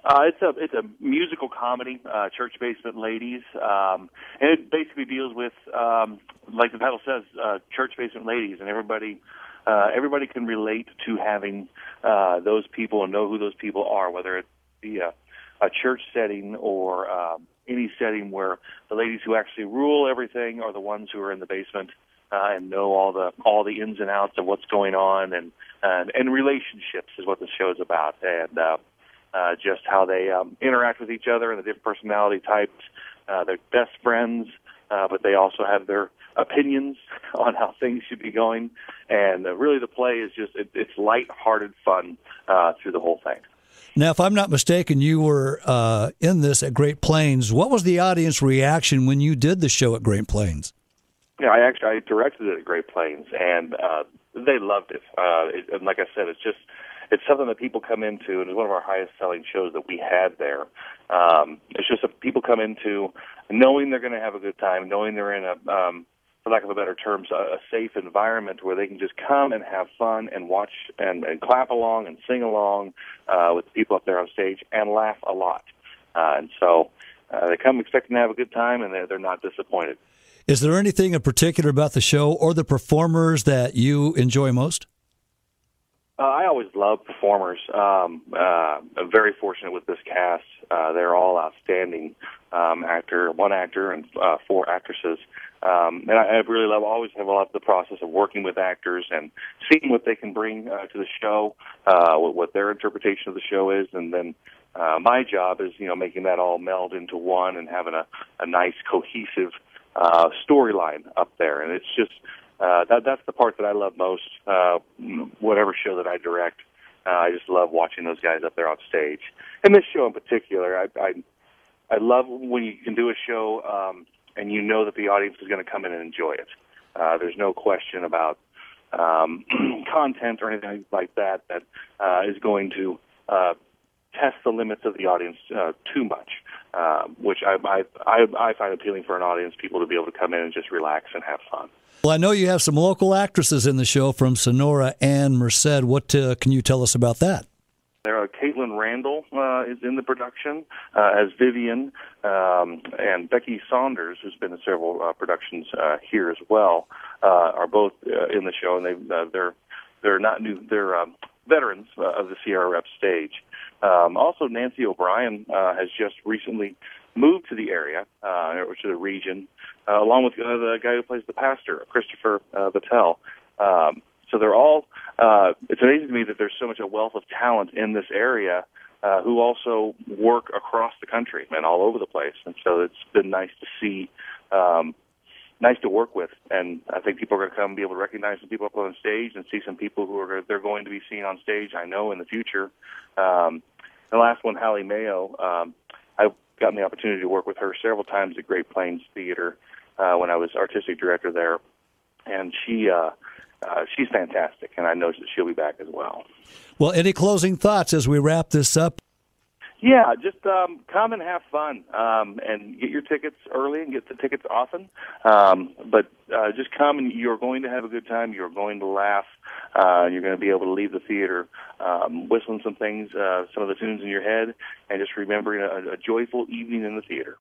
It's a musical comedy, Church Basement Ladies, and it basically deals with, like the title says, church basement ladies, and everybody can relate to having those people and know who those people are, whether it be a church setting or any setting where the ladies who actually rule everything are the ones who are in the basement and know all the ins and outs of what's going on, and relationships is what the show is about, and just how they interact with each other and the different personality types. They're best friends, but they also have their opinions on how things should be going. And really the play is just, it's light-hearted fun through the whole thing. Now, if I'm not mistaken, you were in this at Great Plains. What was the audience reaction when you did the show at Great Plains? Yeah, I directed it at Great Plains, and they loved it. And like I said, it's something that people come into, and it's one of our highest-selling shows that we had there. It's just that people come into knowing they're going to have a good time, knowing they're in for lack of a better term, a safe environment where they can just come and have fun and watch and clap along and sing along with the people up there on stage and laugh a lot. And so they come expecting to have a good time, and they're not disappointed. Is there anything in particular about the show or the performers that you enjoy most? I always love performers. I'm very fortunate with this cast. They're all outstanding. One actor and 4 actresses. And I really always have loved the process of working with actors and seeing what they can bring to the show, what their interpretation of the show is, and then my job is, making that all meld into one and having a nice cohesive storyline up there. And it's just that's the part that I love most. Whatever show that I direct, I just love watching those guys up there on stage. And this show in particular, I love when you can do a show and you know that the audience is going to come in and enjoy it. There's no question about content or anything like that is going to test the limits of the audience too much, which I find appealing for an audience, people to be able to come in and just relax and have fun. Well, I know you have some local actresses in the show from Sonora and Merced. What can you tell us about that? Caitlin Randall is in the production as Vivian, and Becky Saunders, who's been in several productions here as well, are both in the show, and they're not new. They're veterans of the Sierra Rep stage. Also, Nancy O'Brien has just recently moved to the area, or to the region, along with the guy who plays the pastor, Christopher Battelle. So they're all, it's amazing to me that there's so much a wealth of talent in this area who also work across the country and all over the place. And so it's been nice to see, nice to work with. And I think people are going to come and be able to recognize some people up on stage and see some people who they're going to be seen on stage, I know, in the future. The last one, Hallie Mayo, I've gotten the opportunity to work with her several times at Great Plains Theater when I was artistic director there. And she's fantastic, and I know that she'll be back as well. Well, any closing thoughts as we wrap this up? Yeah, just come and have fun, and get your tickets early and get the tickets often. But just come, and you're going to have a good time. You're going to laugh. You're going to be able to leave the theater whistling some things, some of the tunes in your head, and just remembering a joyful evening in the theater.